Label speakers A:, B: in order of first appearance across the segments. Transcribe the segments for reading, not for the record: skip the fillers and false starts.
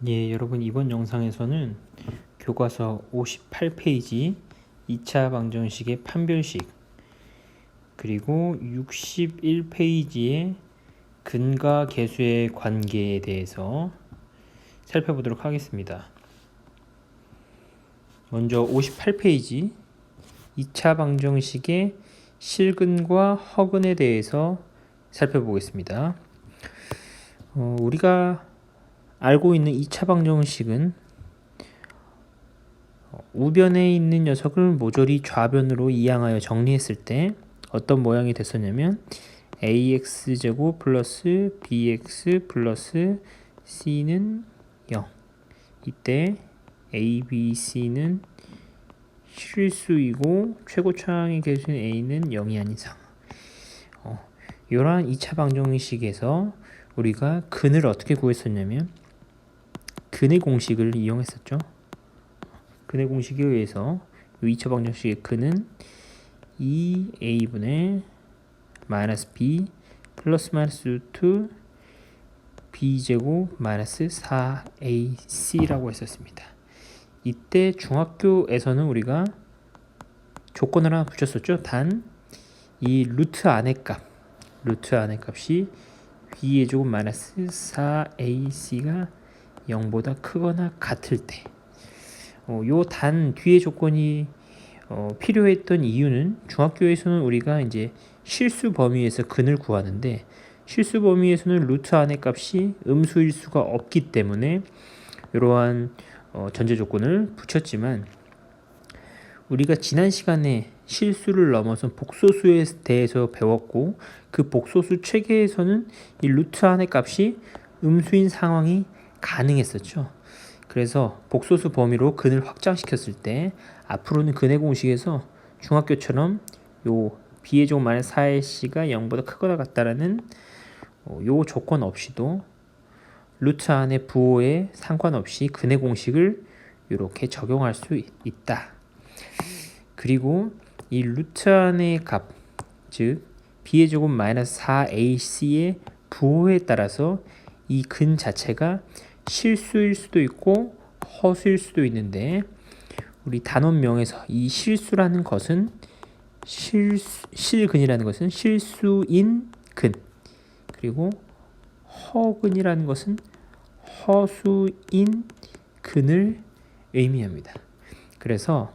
A: 예, 여러분 이번 영상에서는 교과서 58페이지 2차 방정식의 판별식 그리고 61페이지의 근과 계수의 관계에 대해서 살펴보도록 하겠습니다. 먼저 58페이지 2차 방정식의 실근과 허근에 대해서 살펴보겠습니다. 우리가 알고 있는 2차 방정식은 우변에 있는 녀석을 모조리 좌변으로 이항하여 정리했을 때 어떤 모양이 됐었냐면 ax제곱 플러스 bx 플러스 c는 0. 이때 a, b, c는 실수이고 최고 차항의 개수인 a는 0이 아닌 상황. 이러한 2차 방정식에서 우리가 근을 어떻게 구했었냐면 근의 공식을 이용했었죠. 근의 공식에 의해서 2차 방정식의 근은 2a분의 마이너스 b 플러스 마이너스 루트 b제곱 마이너스 4ac라고 했었습니다. 이때 중학교에서는 우리가 조건을 하나 붙였었죠. 단 이 루트 안의 값이 b의 제곱 마이너스 4ac가 0보다 크거나 같을 때 요 단 뒤의 조건이 필요했던 이유는 중학교에서는 우리가 이제 실수 범위에서 근을 구하는데 실수 범위에서는 루트 안의 값이 음수일 수가 없기 때문에 이러한 전제 조건을 붙였지만 우리가 지난 시간에 실수를 넘어선 복소수에 대해서 배웠고 그 복소수 체계에서는 이 루트 안의 값이 음수인 상황이 가능했었죠. 그래서 복소수 범위로 근을 확장시켰을 때 앞으로는 근의 공식에서 중학교처럼 요 b의 제곱 마이너스 4ac가 0보다 크거나 같다라는 요 조건 없이도 루트 안의 부호에 상관없이 근의 공식을 이렇게 적용할 수 있다. 그리고 이 루트 안의 값, 즉 b의 제곱 마이너스 4ac의 부호에 따라서 이 근 자체가 실수일 수도 있고 허수일 수도 있는데 우리 단원명에서 이 실수라는 것은 실근이라는 것은 실수인 근, 그리고 허근이라는 것은 허수인 근을 의미합니다. 그래서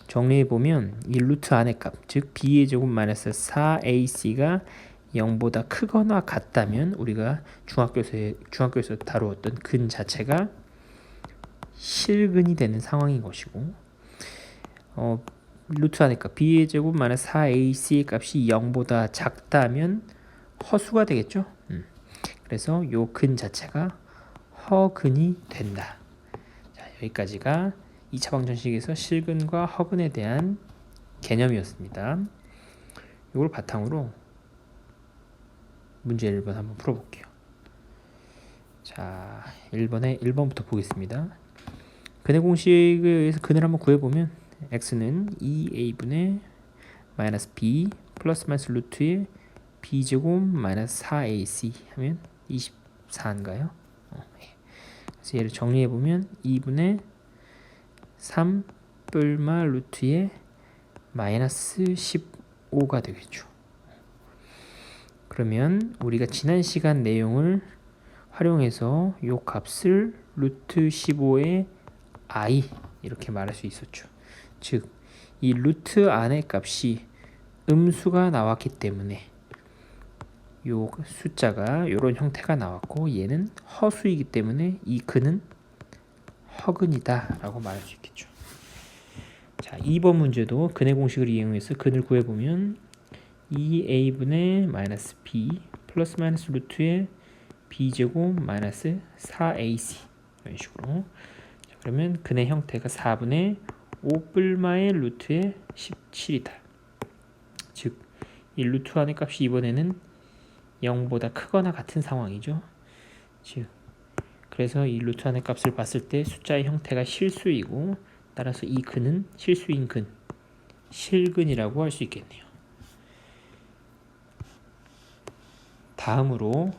A: 정리해보면 이 루트 안의 값, 즉 b의 제곱 마이너스 4ac가 0보다 크거나 같다면 우리가 중학교에서 다루었던 근 자체가 실근이 되는 상황인 것이고 루트 안의 값 b의 제곱 마이너스 4ac의 값이 0보다 작다면 허수가 되겠죠. 그래서 요 근 자체가 허근이 된다. 자, 여기까지가 2차 방정식에서 실근과 허근에 대한 개념이었습니다. 이걸 바탕으로 문제 1번 한번 풀어볼게요. 자, 1번부터 보겠습니다. 근의 공식에 의해서 근을 한번 구해보면 x는 2a분의 마이너스 b 플러스 마이너스 루트의 b제곱 마이너스 4ac 하면 24인가요? 그래서 얘를 정리해보면 2분의 3 뿔마 루트의 마이너스 15가 되겠죠. 그러면 우리가 지난 시간 내용을 활용해서 이 값을 루트 15의 i 이렇게 말할 수 있었죠. 즉, 이 루트 안의 값이 음수가 나왔기 때문에 이 숫자가 이런 형태가 나왔고 얘는 허수이기 때문에 이 근은 허근이다 라고 말할 수 있겠죠. 자, 2번 문제도 근의 공식을 이용해서 근을 구해보면 2a분의 마이너스 b 플러스 마이너스 루트의 b제곱 마이너스 4ac 이런 식으로. 자, 그러면 근의 형태가 4분의 5뿔마의 루트의 17이다. 즉, 이 루트 안의 값이 이번에는 0보다 크거나 같은 상황이죠. 즉, 그래서 이 루트 안의 값을 봤을 때 숫자의 형태가 실수이고 따라서 이 근은 실수인 근, 실근이라고 할 수 있겠네요. 다음으로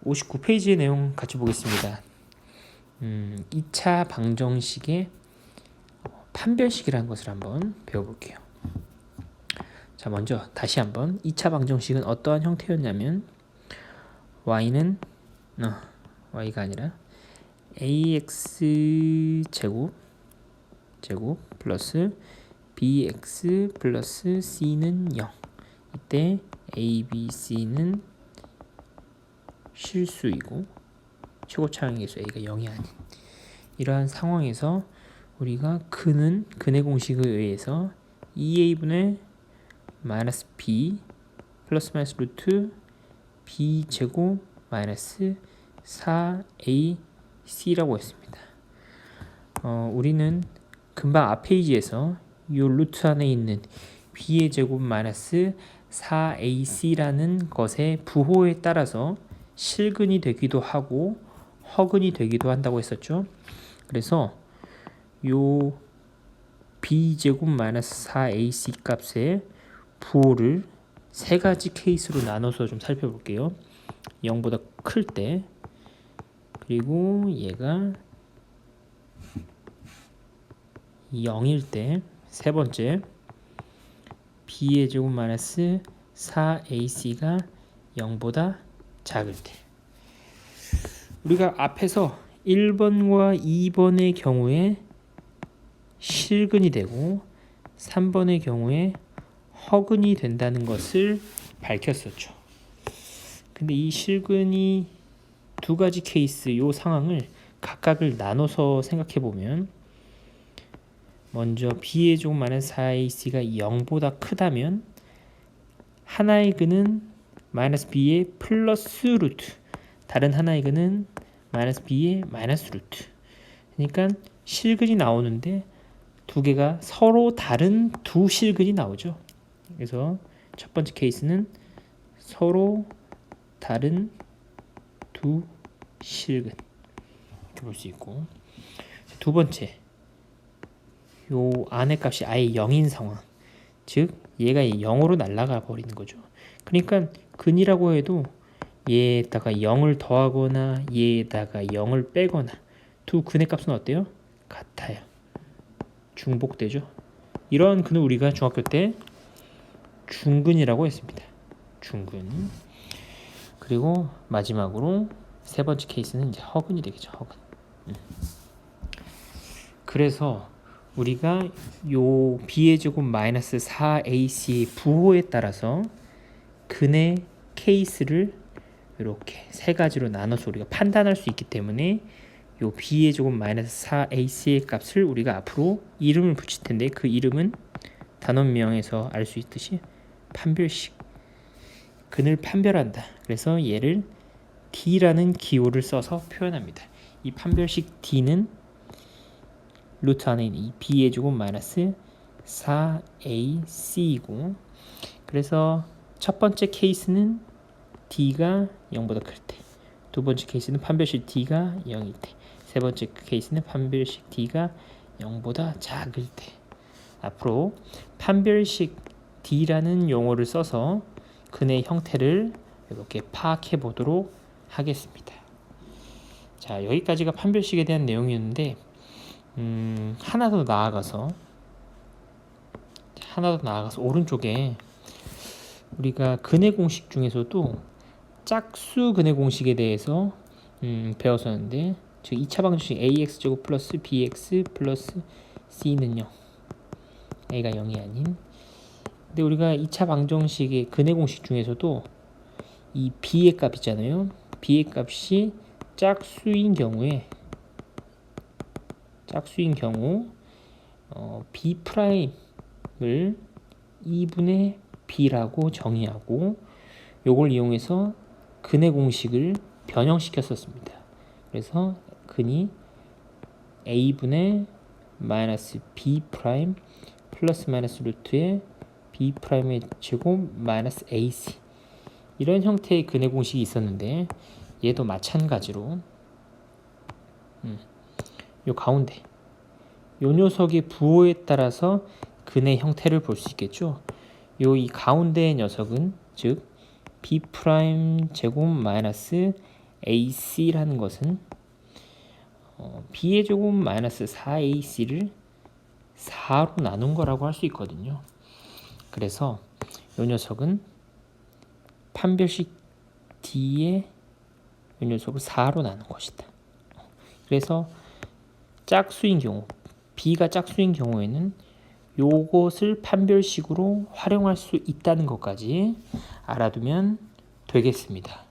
A: 59페이지의 내용 같이 보겠습니다. 2차 방정식의 판별식이라는 것을 한번 배워볼게요. 자, 먼저 다시 한번 2차 방정식은 어떠한 형태였냐면 y는 y가 아니라 ax 제곱 플러스 bx 플러스 c는 0. 이때 a, b, c는 실수이고 최고 차항계수 a가 0이 아닌 이러한 상황에서 우리가 근의 공식에 의해서 2a분의 마이너스 b 플러스 마이너스 루트 b 제곱 마이너스 4ac라고 했습니다. 우리는 금방 앞 페이지에서 이 루트 안에 있는 b의 제곱 마이너스 4ac라는 것의 부호에 따라서 실근이 되기도 하고 허근이 되기도 한다고 했었죠. 그래서 요 b제곱 마이너스 4ac 값의 부호를 세 가지 케이스로 나눠서 좀 살펴볼게요. 0보다 클 때, 그리고 얘가 0일 때, 세 번째 b의 제곱 마이너스 4ac가 0보다 작을 때. 우리가 앞에서 1번과 2번의 경우에 실근이 되고 3번의 경우에 허근이 된다는 것을 밝혔었죠. 근데 이 실근이 두 가지 케이스 이 상황을 각각을 나눠서 생각해 보면 먼저 b의 제곱 마이너스 4ac가 0보다 크다면 하나의 근은 마이너스 b의 플러스 루트, 다른 하나의 근은 마이너스 b의 마이너스 루트. 그러니까 실근이 나오는데 두 개가 서로 다른 두 실근이 나오죠. 그래서 첫 번째 케이스는 서로 다른 두 실근 이렇게 볼 수 있고, 두 번째 요 안의 값이 아예 0인 상황, 즉 얘가 0으로 날아가 버리는 거죠. 그러니까 근이라고 해도 얘에다가 0을 더하거나 얘에다가 0을 빼거나 두 근의 값은 어때요? 같아요. 중복되죠. 이런 근을 우리가 중학교 때 중근이라고 했습니다. 중근. 그리고 마지막으로 세 번째 케이스는 이제 허근이 되겠죠. 허근. 그래서 우리가 요 b의 제곱 마이너스 4ac의 부호에 따라서 근의 케이스를 이렇게 세 가지로 나눠서 우리가 판단할 수 있기 때문에 요 b의 제곱 마이너스 4ac의 값을 우리가 앞으로 이름을 붙일 텐데, 그 이름은 단원명에서 알 수 있듯이 판별식, 근을 판별한다. 그래서 얘를 d라는 기호를 써서 표현합니다. 이 판별식 d는 루트 안에 있는 이 b의 제곱 마이너스 4ac이고, 그래서 첫 번째 케이스는 d가 0보다 클 때, 두 번째 케이스는 판별식 d가 0일 때, 세 번째 케이스는 판별식 d가 0보다 작을 때. 앞으로 판별식 d라는 용어를 써서 근의 형태를 이렇게 파악해 보도록 하겠습니다. 자, 여기까지가 판별식에 대한 내용이었는데 하나 더 나아가서 오른쪽에 우리가 근의 공식 중에서도 짝수 근의 공식에 대해서 배웠었는데, 즉 2차 방정식 ax제곱 플러스 bx 플러스 c는 0, a가 0이 아닌. 근데 우리가 2차 방정식의 근의 공식 중에서도 이 b의 값 있잖아요. b의 값이 짝수인 경우 b 프라임을 2분의 b라고 정의하고 요걸 이용해서 근의 공식을 변형시켰었습니다. 그래서 근이 a분의 마이너스 b 프라임 플러스 마이너스 루트의 b 프라임의 제곱 마이너스 ac, 이런 형태의 근의 공식이 있었는데, 얘도 마찬가지로 요 가운데 요 녀석의 부호에 따라서 근의 형태를 볼 수 있겠죠. 이 가운데의 녀석은 즉 b 프라임 제곱 마이너스 ac라는 것은 b의 제곱 마이너스 4ac를 4로 나눈 거라고 할 수 있거든요. 그래서 이 녀석은 판별식 D의 이 녀석을 4로 나눈 것이다. 그래서 짝수인 경우, B가 짝수인 경우에는 요것을 판별식으로 활용할 수 있다는 것까지 알아두면 되겠습니다.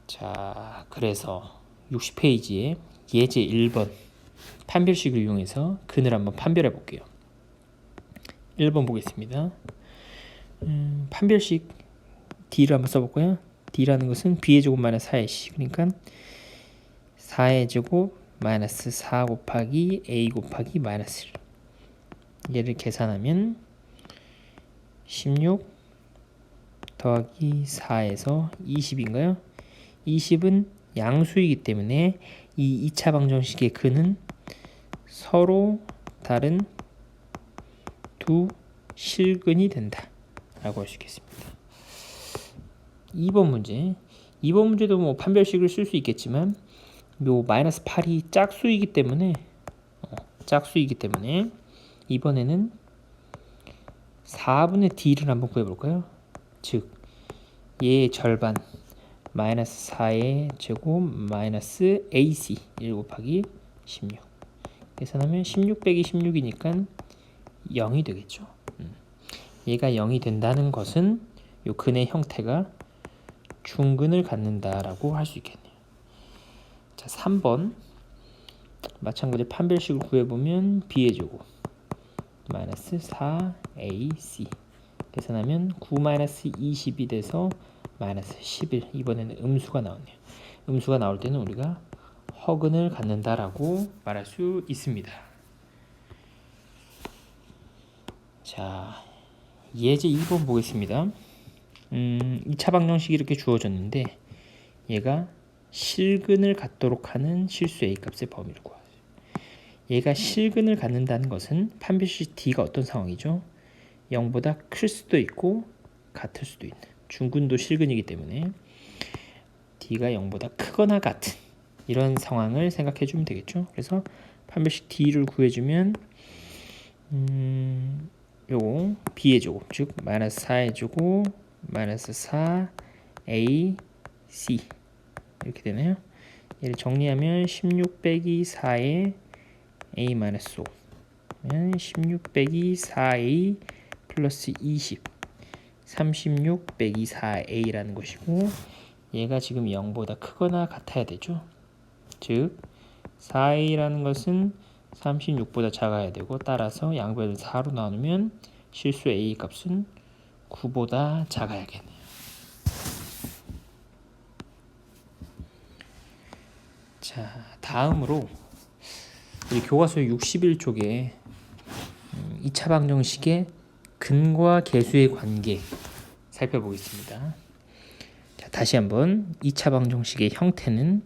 A: 자, 그래서 60페이지에 예제 1번 판별식을 이용해서 근을 한번 판별해 볼게요. 1번 보겠습니다. 판별식 D를 한번 써볼까요? D라는 것은 B의 제곱 마이너스 4의 C, 그러니까 4의 제곱 마이너스 4 곱하기 A 곱하기 마이너스 1. 얘를 계산하면 16 더하기 4에서 20인가요? 20은 양수이기 때문에 이 2차 방정식의 근은 서로 다른 두 실근이 된다 라고 할 수 있겠습니다. 2번 문제도 뭐 판별식을 쓸 수 있겠지만 요 마이너스 8이 짝수이기 때문에 이번에는 4분의 D를 한번 구해볼까요? 즉 얘의 절반 마이너스 4의 제곱 마이너스 AC 1 곱하기 16 계산하면 16 빼기 16이니까 0이 되겠죠. 얘가 0이 된다는 것은 요 근의 형태가 중근을 갖는다라고 할 수 있겠네요. 자, 3번 마찬가지 판별식을 구해보면 B의 제곱 마이너스 4AC 계산하면 9 마이너스 20이 돼서 마이너스 11. 이번에는 음수가 나오네요. 음수가 나올 때는 우리가 허근을 갖는다라고 말할 수 있습니다. 자, 예제 2번 보겠습니다. 2차 방정식이 이렇게 주어졌는데 얘가 실근을 갖도록 하는 실수 A 값의 범위를 구하세요. 얘가 실근을 갖는다는 것은 판별식 D가 어떤 상황이죠? 0보다 클 수도 있고 같을 수도 있는 중근도 실근이기 때문에 D가 0보다 크거나 같은 이런 상황을 생각해 주면 되겠죠. 그래서 판별식 D를 구해주면 요거 B의 제곱 즉 마이너스 4의 제곱 마이너스 4AC 이렇게 되네요. 얘를 정리하면 16 빼기 4의 A 마이너스 5면 16 빼기 4A 플러스 20 36 빼기 4A라는 것이고 얘가 지금 0보다 크거나 같아야 되죠. 즉 4A라는 것은 36보다 작아야 되고 따라서 양변을 4로 나누면 실수 A 값은 9보다 작아야겠네요. 자, 다음으로 우리 교과서 61쪽에 2차 방정식의 근과 계수의 관계 살펴보겠습니다. 자, 다시 한번 2차 방정식의 형태는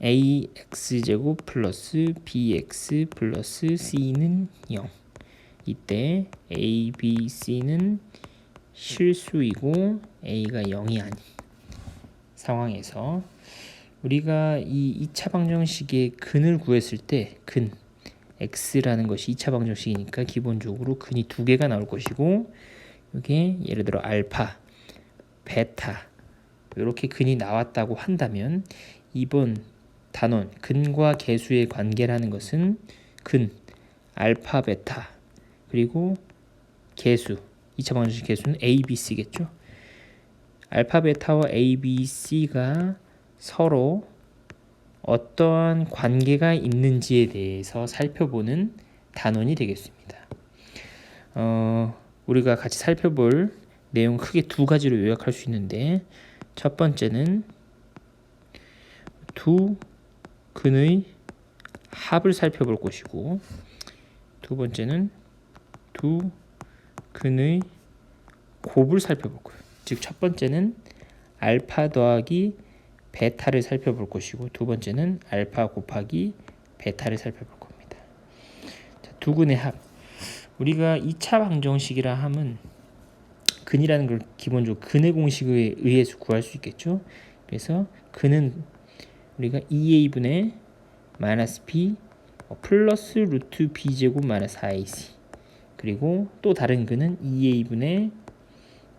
A: ax제곱 플러스 bx 플러스 c는 0. 이때 a, b, c는 실수이고 a가 0이 아닌 상황에서 우리가 이 2차 방정식의 근을 구했을 때 근 x라는 것이 2차 방정식이니까 기본적으로 근이 두 개가 나올 것이고 이게 예를 들어 알파, 베타 이렇게 근이 나왔다고 한다면 이번 단원 근과 계수의 관계라는 것은 근, 알파, 베타 그리고 계수 2차 방정식 계수는 a, b, c겠죠. 알파, 베타와 a, b, c가 서로 어떠한 관계가 있는지에 대해서 살펴보는 단원이 되겠습니다. 우리가 같이 살펴볼 내용 크게 두 가지로 요약할 수 있는데 첫 번째는 두 근의 합을 살펴볼 것이고 두 번째는 두 근의 곱을 살펴볼 거예요. 즉 첫 번째는 알파 더하기 베타를 살펴볼 것이고 두 번째는 알파 곱하기 베타를 살펴볼 겁니다. 자, 두 근의 합. 우리가 2차 방정식이라 함은 근이라는 걸 기본적으로 근의 공식에 의해서 구할 수 있겠죠. 그래서 근은 우리가 2a분의 마이너스 b 플러스 루트 b제곱 마이너스 4ac, 그리고 또 다른 근은 2a분의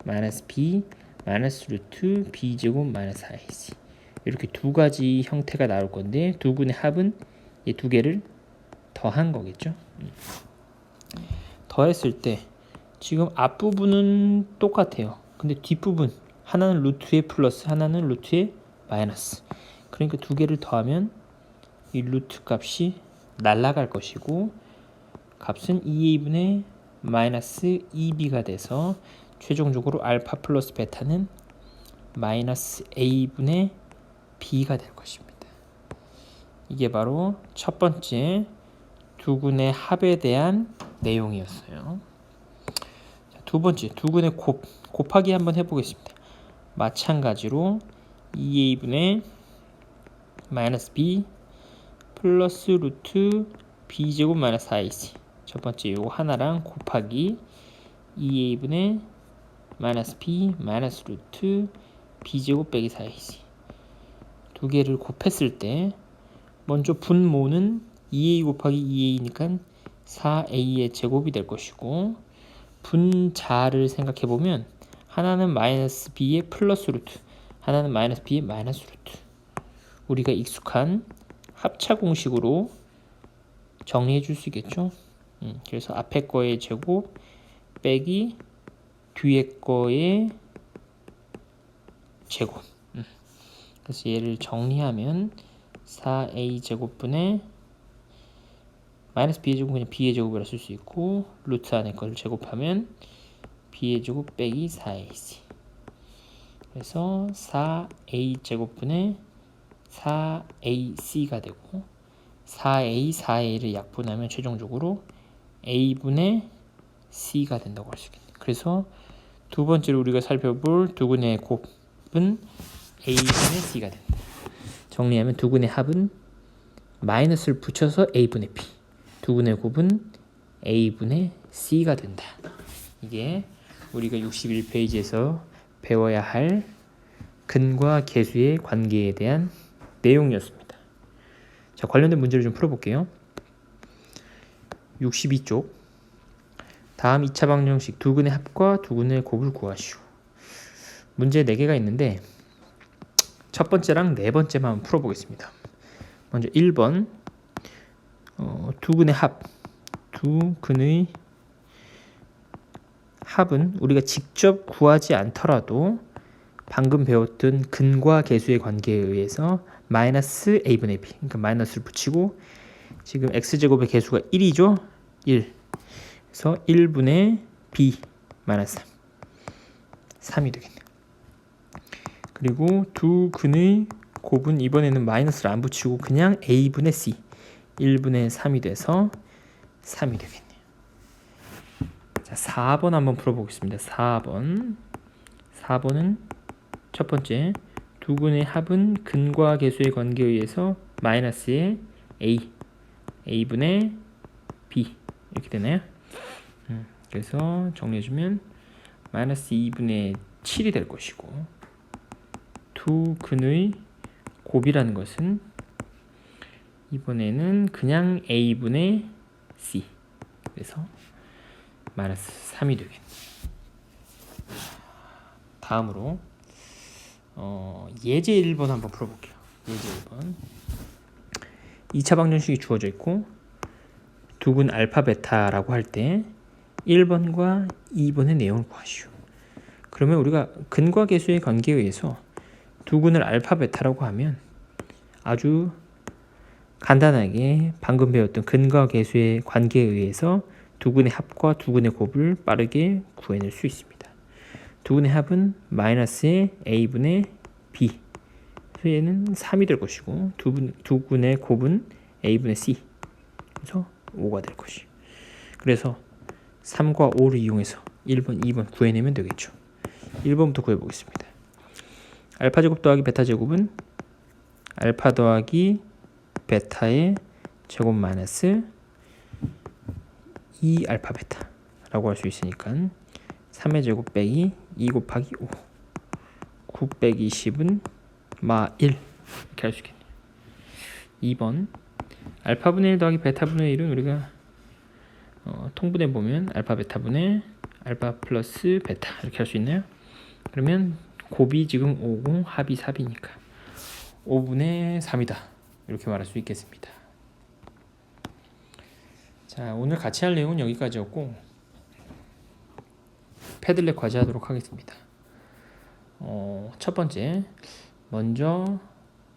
A: 마이너스 b 마이너스 루트 b제곱 마이너스 4ac, 이렇게 두 가지 형태가 나올 건데 두 근의 합은 이 두 개를 더한 거겠죠. 더했을 때 지금 앞부분은 똑같아요. 근데 뒷부분 하나는 루트의 플러스, 하나는 루트의 마이너스, 그러니까 두 개를 더하면 이 루트 값이 날아갈 것이고 값은 2a분의 마이너스 2b가 돼서 최종적으로 알파 플러스 베타는 마이너스 a분의 b가 될 것입니다. 이게 바로 첫 번째 두 근의 합에 대한 내용이었어요. 두 번째 두 근의 곱하기 한번 해보겠습니다. 마찬가지로 2a분의 마이너스 b 플러스 루트 b제곱 마이너스 4ac, 첫 번째 요거 하나랑 곱하기 2a분의 마이너스 b 마이너스 루트 b제곱 빼기 4ac, 두 개를 곱했을 때 먼저 분모는 2a 곱하기 2a니까 4a의 제곱이 될 것이고, 분자를 생각해 보면 하나는 마이너스 b의 플러스 루트, 하나는 마이너스 b의 마이너스 루트, 우리가 익숙한 합차 공식으로 정리해 줄 수 있겠죠. 그래서 앞에 거의 제곱 빼기 뒤에 거의 제곱. 그래서 얘를 정리하면 4a 제곱분의 마이너스 b의 제곱 그냥 b의 제곱이라 쓸 수 있고, 루트 안에 거를 제곱하면 b의 제곱 빼기 4ac, 그래서 4a 제곱분의 4ac가 되고, 4a, 4a를 약분하면 최종적으로 a분의 c가 된다고 할 수 있겠네요. 그래서 두 번째로 우리가 살펴볼 두 근의 곱은 a분의 c가 된다. 정리하면 두 근의 합은 마이너스를 붙여서 a분의 b, 두 근의 곱은 a분의 c가 된다. 이게 우리가 61페이지에서 배워야 할 근과 계수의 관계에 대한 내용이었습니다. 자, 관련된 문제를 좀 풀어볼게요. 62쪽 다음 2차 방정식 두 근의 합과 두 근의 곱을 구하시오. 문제 4개가 있는데 첫 번째랑 네 번째만 한번 풀어보겠습니다. 먼저 1번 두 근의 합, 두 근의 합은 우리가 직접 구하지 않더라도 방금 배웠던 근과 계수의 관계에 의해서 마이너스 a분의 b, 그러니까 마이너스를 붙이고 지금 x제곱의 계수가 1이죠. 1. 그래서 1분의 b 마이너스 3. 3이 되겠네요. 그리고 두 근의 곱은 이번에는 마이너스를 안 붙이고 그냥 a분의 c, 1분의 3이 돼서 3이 되겠네요. 자, 4번 한번 풀어보겠습니다. 4번은 첫 번째 두 근의 합은 근과 계수의 관계에 의해서 마이너스의 a분의 b 이렇게 되나요? 그래서 정리해주면 마이너스 2분의 7이 될 것이고, 두 근의 곱이라는 것은 이번에는 그냥 a분의 c, 그래서 마이너스 3이 되겠네요. 다음으로 예제 1번 한번 풀어볼게요. 예제 1번 2차 방정식이 주어져 있고 두 근 알파 베타라고 할 때 1번과 2번의 내용을 구하시오. 그러면 우리가 근과 계수의 관계에 의해서 두 근을 알파 베타라고 하면 아주 간단하게 방금 배웠던 근과 계수의 관계에 의해서 두 근의 합과 두 근의 곱을 빠르게 구해낼 수 있습니다. 두 근의 합은 마이너스의 a분의 b, 얘는 3이 될 것이고 두 근의 곱은 a분의 c, 그래서 5가 될 것이. 그래서 3과 5를 이용해서 1번, 2번 구해내면 되겠죠. 1번부터 구해보겠습니다. 알파 제곱 더하기 베타 제곱은 알파 더하기 베타의 제곱 마이너스 2 알파 베타라고 할 수 있으니까 3의 제곱 빼기 2 곱하기 5, 9 빼기 10은 마 1 이렇게 할 수 있겠네요. 2번 알파분의 1 더하기 베타분의 1은 우리가 통분해 보면 알파 베타분의 알파 플러스 베타 이렇게 할 수 있나요? 그러면 곱이 지금 5고 합이 4이니까 5분의 3이다 이렇게 말할 수 있겠습니다. 자, 오늘 같이 할 내용은 여기까지였고 패들렛 과제 하도록 하겠습니다. 첫 번째 먼저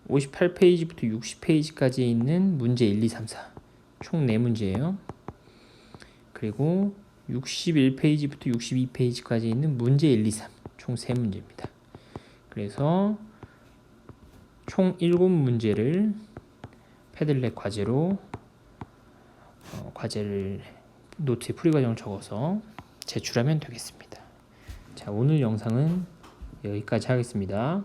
A: 58페이지부터 60페이지까지 있는 문제 1, 2, 3, 4 총 4문제예요. 그리고 61페이지부터 62페이지까지 있는 문제 1, 2, 3 총 3문제입니다. 그래서 총 7문제를 패들렛 과제로 과제를 노트에 풀이 과정을 적어서 제출하면 되겠습니다. 자, 오늘 영상은 여기까지 하겠습니다.